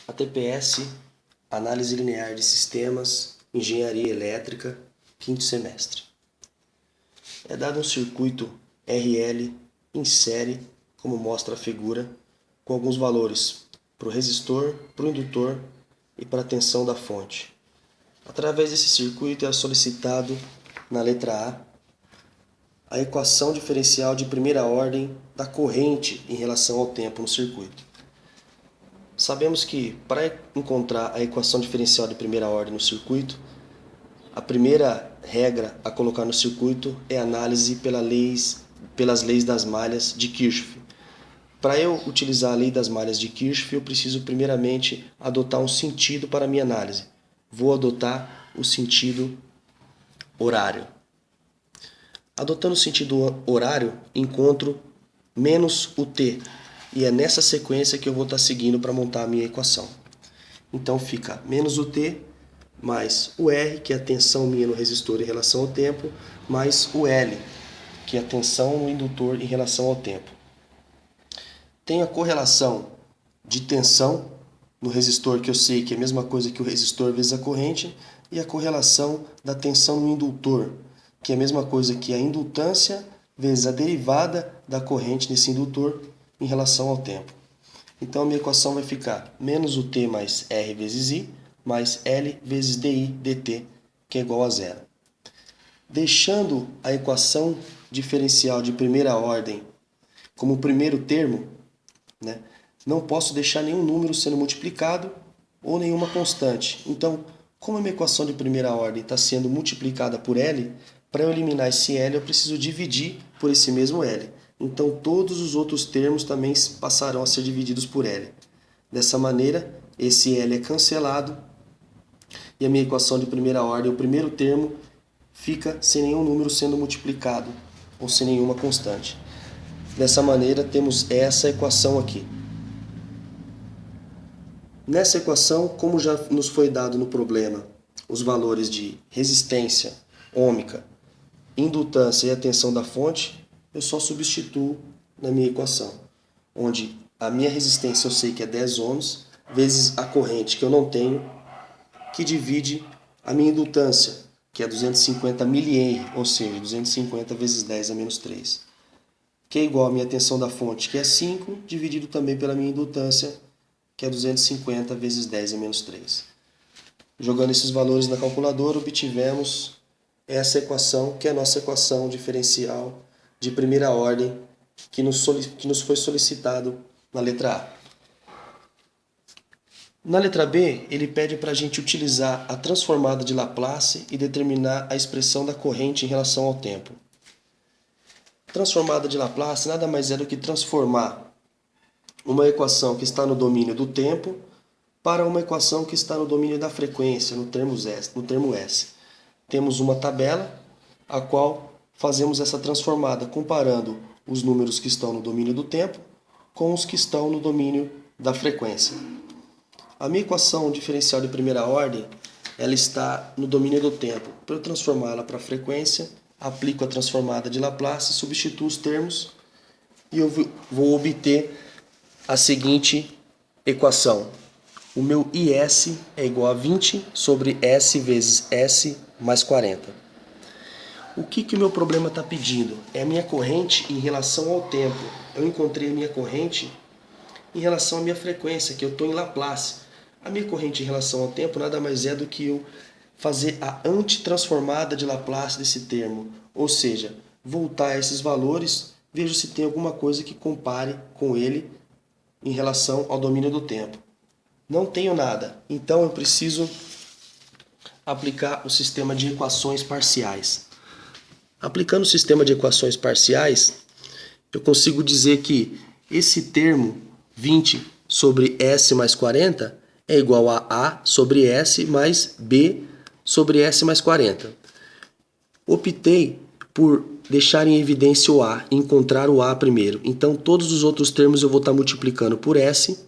A TPS, Análise Linear de Sistemas, Engenharia Elétrica, quinto semestre. É dado um circuito RL em série, como mostra a figura, com alguns valores para o resistor, para o indutor e para a tensão da fonte. Através desse circuito é solicitado, na letra A equação diferencial de primeira ordem da corrente em relação ao tempo no circuito. Sabemos que, para encontrar a equação diferencial de primeira ordem no circuito, a primeira regra a colocar no circuito é a análise pelas leis das malhas de Kirchhoff. Para eu utilizar a lei das malhas de Kirchhoff, eu preciso primeiramente adotar um sentido para a minha análise. Vou adotar o sentido horário. Adotando o sentido horário, encontro menos o t, e é nessa sequência que eu vou estar seguindo para montar a minha equação. Então fica menos o t mais o R, que é a tensão minha no resistor em relação ao tempo, mais o L, que é a tensão no indutor em relação ao tempo. Tem a correlação de tensão no resistor, que eu sei que é a mesma coisa que o resistor vezes a corrente, e a correlação da tensão no indutor, que é a mesma coisa que a indutância vezes a derivada da corrente nesse indutor em relação ao tempo. Então a minha equação vai ficar menos o t mais R vezes I, mais L vezes dI dt, que é igual a zero. Deixando a equação diferencial de primeira ordem como primeiro termo, não posso deixar nenhum número sendo multiplicado ou nenhuma constante. Então, como a minha equação de primeira ordem está sendo multiplicada por L, para eu eliminar esse L eu preciso dividir por esse mesmo L. Então todos os outros termos também passarão a ser divididos por L. Dessa maneira, esse L é cancelado e a minha equação de primeira ordem, o primeiro termo, fica sem nenhum número sendo multiplicado ou sem nenhuma constante. Dessa maneira, temos essa equação aqui. Nessa equação, como já nos foi dado no problema, os valores de resistência ôhmica, indutância e a tensão da fonte, eu só substituo na minha equação, onde a minha resistência eu sei que é 10 ohms, vezes a corrente que eu não tenho, que divide a minha indutância, que é 250 mA, ou seja, 250 vezes 10 a menos 3, que é igual à minha tensão da fonte, que é 5, dividido também pela minha indutância, que é 250 vezes 10 a menos 3. Jogando esses valores na calculadora, obtivemos essa equação, que é a nossa equação diferencial de primeira ordem, que nos foi solicitado na letra A. Na letra B, ele pede para a gente utilizar a transformada de Laplace e determinar a expressão da corrente em relação ao tempo. Transformada de Laplace nada mais é do que transformar uma equação que está no domínio do tempo para uma equação que está no domínio da frequência, no termo S. Temos uma tabela, a qual fazemos essa transformada comparando os números que estão no domínio do tempo com os que estão no domínio da frequência. A minha equação diferencial de primeira ordem, ela está no domínio do tempo. Para eu transformá-la para a frequência, aplico a transformada de Laplace, substituo os termos e eu vou obter a seguinte equação. O meu IS é igual a 20 sobre S vezes S mais 40. O que o meu problema está pedindo? É a minha corrente em relação ao tempo. Eu encontrei a minha corrente em relação à minha frequência, que eu estou em Laplace. A minha corrente em relação ao tempo nada mais é do que eu fazer a antitransformada de Laplace desse termo. Ou seja, voltar a esses valores, vejo se tem alguma coisa que compare com ele em relação ao domínio do tempo. Não tenho nada, então eu preciso aplicar o sistema de equações parciais. Aplicando o sistema de equações parciais, eu consigo dizer que esse termo 20 sobre S mais 40 é igual a A sobre S mais B sobre S mais 40. Optei por deixar em evidência o A, encontrar o A primeiro. Então todos os outros termos eu vou estar multiplicando por S.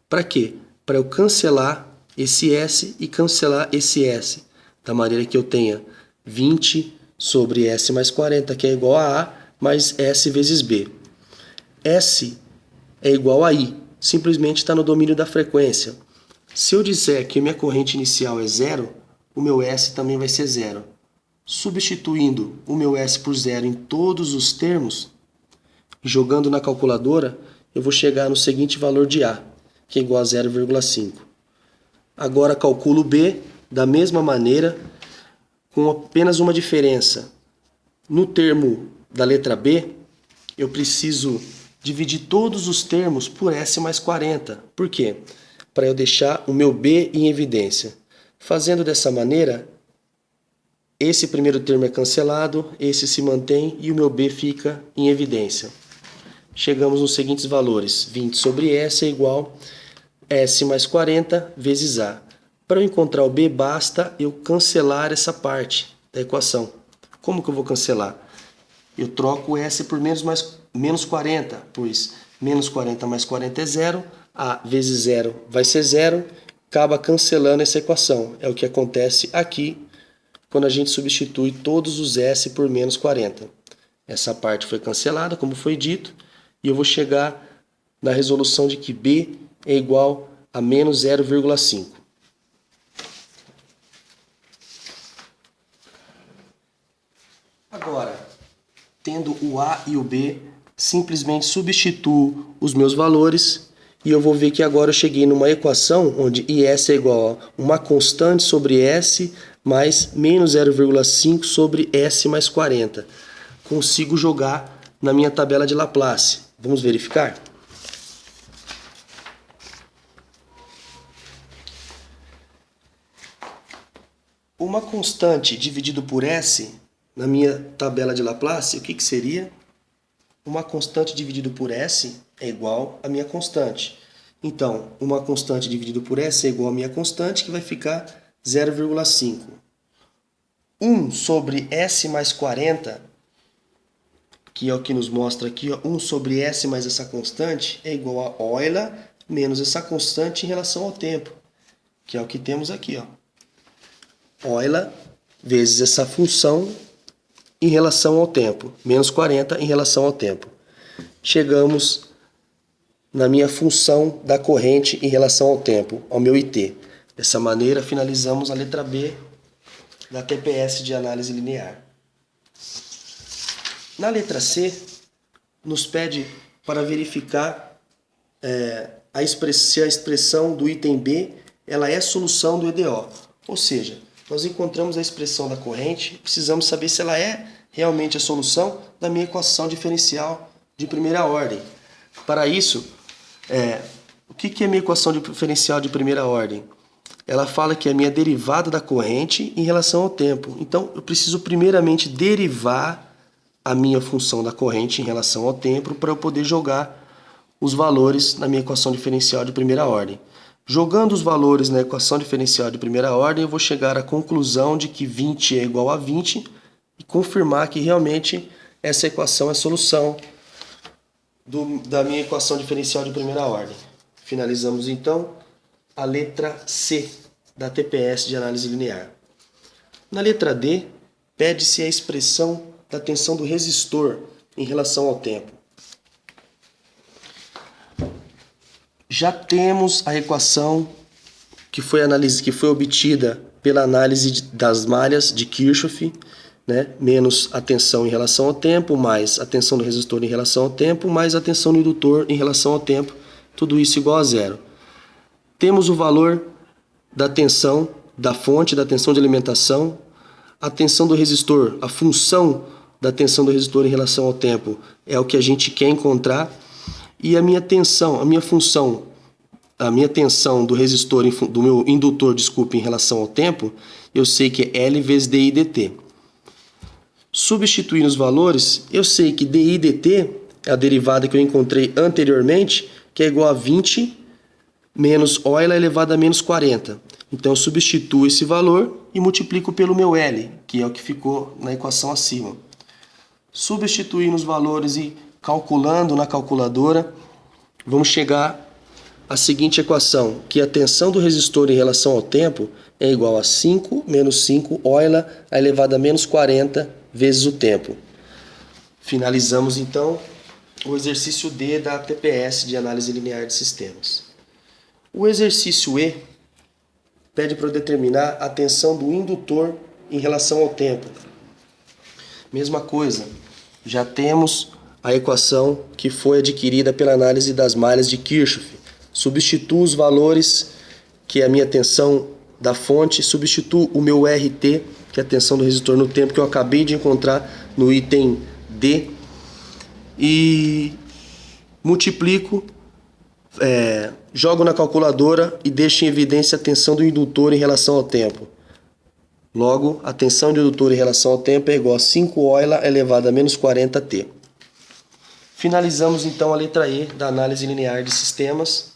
Para quê? Para eu cancelar esse S e cancelar esse S. Da maneira que eu tenha 20 sobre S mais 40, que é igual a A, mais S vezes B. S é igual a I. Simplesmente está no domínio da frequência. Se eu disser que a minha corrente inicial é zero, o meu S também vai ser zero. Substituindo o meu S por zero em todos os termos, jogando na calculadora, eu vou chegar no seguinte valor de A, que é igual a 0,5. Agora calculo B da mesma maneira, com apenas uma diferença. No termo da letra B, eu preciso dividir todos os termos por S mais 40. Por quê? Para eu deixar o meu B em evidência. Fazendo dessa maneira, esse primeiro termo é cancelado, esse se mantém e o meu B fica em evidência. Chegamos nos seguintes valores. 20 sobre S é igual a S mais 40 vezes A. Para eu encontrar o B, basta eu cancelar essa parte da equação. Como que eu vou cancelar? Eu troco S por menos 40, pois menos 40 mais 40 é zero, A vezes zero vai ser zero, acaba cancelando essa equação. É o que acontece aqui quando a gente substitui todos os S por menos 40. Essa parte foi cancelada, como foi dito, e eu vou chegar na resolução de que B é igual a menos 0,5. Agora, tendo o A e o B, simplesmente substituo os meus valores e eu vou ver que agora eu cheguei numa equação onde IS é igual a uma constante sobre S mais menos 0,5 sobre S mais 40. Consigo jogar na minha tabela de Laplace. Vamos verificar? Uma constante dividido por S, na minha tabela de Laplace, o que seria? Uma constante dividido por S é igual a minha constante. Então, uma constante dividido por S é igual a minha constante, que vai ficar 0,5. 1 sobre S mais 40, que é o que nos mostra aqui, ó, 1 sobre S mais essa constante é igual a Euler menos essa constante em relação ao tempo, que é o que temos aqui, ó. Euler vezes essa função em relação ao tempo, menos 40 em relação ao tempo. Chegamos na minha função da corrente em relação ao tempo, ao meu IT. Dessa maneira, finalizamos a letra B da TPS de análise linear. Na letra C, nos pede para verificar se a expressão do item B ela é solução do EDO. Ou seja, nós encontramos a expressão da corrente, precisamos saber se ela é realmente a solução da minha equação diferencial de primeira ordem. Para isso, o que é minha equação diferencial de primeira ordem? Ela fala que é a minha derivada da corrente em relação ao tempo. Então, eu preciso primeiramente derivar a minha função da corrente em relação ao tempo para eu poder jogar os valores na minha equação diferencial de primeira ordem. Jogando os valores na equação diferencial de primeira ordem, eu vou chegar à conclusão de que 20 é igual a 20 e confirmar que realmente essa equação é a solução da minha equação diferencial de primeira ordem. Finalizamos então a letra C da TPS de análise linear. Na letra D, pede-se a expressão da tensão do resistor em relação ao tempo. Já temos a equação que foi obtida pela análise das malhas de Kirchhoff, né? Menos a tensão em relação ao tempo, mais a tensão do resistor em relação ao tempo, mais a tensão do indutor em relação ao tempo, tudo isso igual a zero. Temos o valor da tensão da fonte, da tensão de alimentação, a tensão do resistor, a função da tensão do resistor em relação ao tempo é o que a gente quer encontrar. E a minha tensão, a minha tensão do resistor, do meu indutor, em relação ao tempo, eu sei que é L vezes DI dt. Substituindo os valores, eu sei que DI dt é a derivada que eu encontrei anteriormente, que é igual a 20 menos Euler elevado a menos 40. Então eu substituo esse valor e multiplico pelo meu L, que é o que ficou na equação acima. Substituindo os valores e calculando na calculadora, vamos chegar à seguinte equação, que a tensão do resistor em relação ao tempo é igual a 5 menos 5 Euler elevado a menos 40 vezes o tempo. Finalizamos então o exercício D da TPS de análise linear de sistemas. O exercício E pede para eu determinar a tensão do indutor em relação ao tempo. Mesma coisa, já temos a equação que foi adquirida pela análise das malhas de Kirchhoff. Substituo os valores, que é a minha tensão da fonte, substituo o meu RT, que é a tensão do resistor no tempo, que eu acabei de encontrar no item D, e multiplico, jogo na calculadora e deixo em evidência a tensão do indutor em relação ao tempo. Logo, a tensão do indutor em relação ao tempo é igual a 5 Euler elevado a menos 40T. Finalizamos então a letra E da análise linear de sistemas,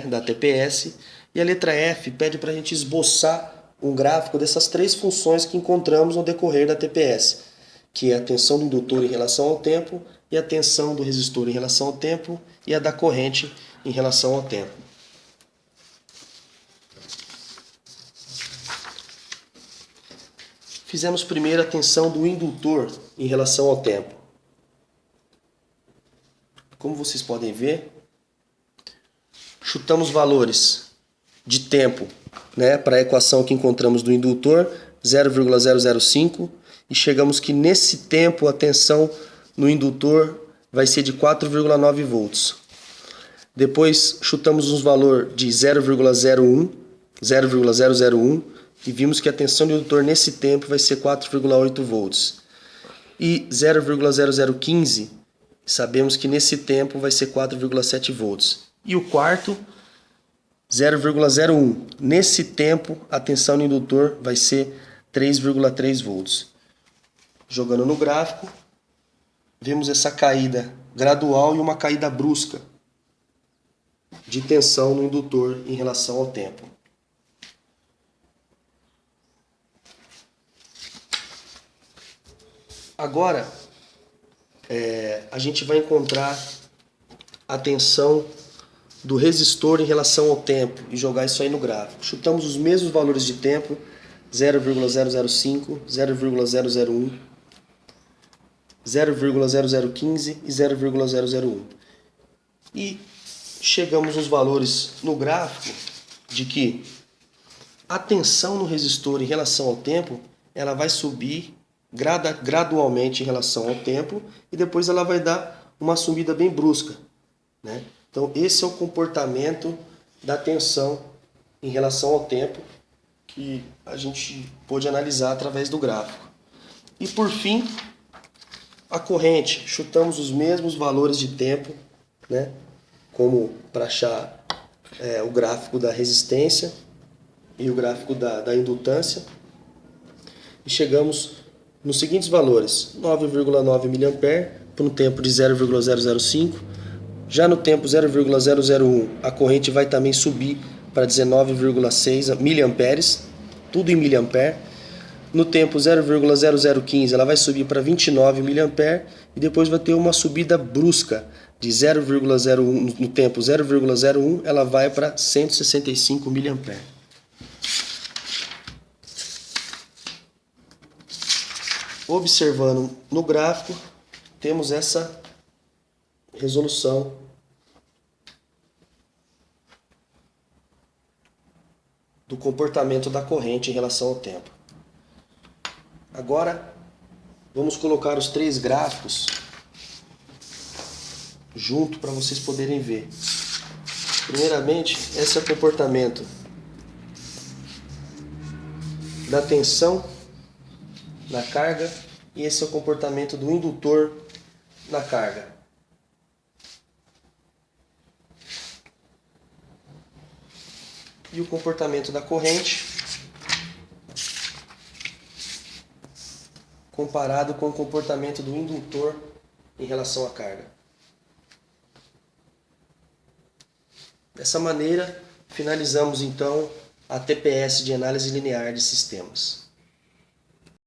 da TPS. E a letra F pede para a gente esboçar um gráfico dessas três funções que encontramos no decorrer da TPS, que é a tensão do indutor em relação ao tempo, e a tensão do resistor em relação ao tempo, e a da corrente em relação ao tempo. Fizemos primeiro a tensão do indutor em relação ao tempo. Como vocês podem ver, chutamos valores de tempo, para a equação que encontramos do indutor, 0,005, e chegamos que nesse tempo a tensão no indutor vai ser de 4,9 volts. Depois chutamos um valor de 0,001, e vimos que a tensão do indutor nesse tempo vai ser 4,8 volts. E 0,0015, sabemos que nesse tempo vai ser 4,7 volts. E o quarto, 0,01. Nesse tempo, a tensão no indutor vai ser 3,3 volts. Jogando no gráfico, vemos essa caída gradual e uma caída brusca de tensão no indutor em relação ao tempo. Agora, a gente vai encontrar a tensão do resistor em relação ao tempo e jogar isso aí no gráfico. Chutamos os mesmos valores de tempo, 0,005, 0,001, 0,0015 e 0,001. E chegamos nos valores no gráfico de que a tensão no resistor em relação ao tempo, ela vai subir gradualmente em relação ao tempo e depois ela vai dar uma subida bem brusca, Então esse é o comportamento da tensão em relação ao tempo que a gente pôde analisar através do gráfico. E por fim, a corrente, chutamos os mesmos valores de tempo, como para achar o gráfico da resistência e o gráfico da indutância, e chegamos nos seguintes valores: 9,9 mA por um tempo de 0,005. Já no tempo 0,001, a corrente vai também subir para 19,6 mA, tudo em miliampere. No tempo 0,0015, ela vai subir para 29 mA e depois vai ter uma subida brusca de 0,01. No tempo 0,01, ela vai para 165 mA. Observando no gráfico, temos essa resolução do comportamento da corrente em relação ao tempo. Agora, vamos colocar os três gráficos junto para vocês poderem ver. Primeiramente, esse é o comportamento da tensão na carga e esse é o comportamento do indutor na carga. E o comportamento da corrente comparado com o comportamento do indutor em relação à carga. Dessa maneira, finalizamos então a TPS de análise linear de sistemas.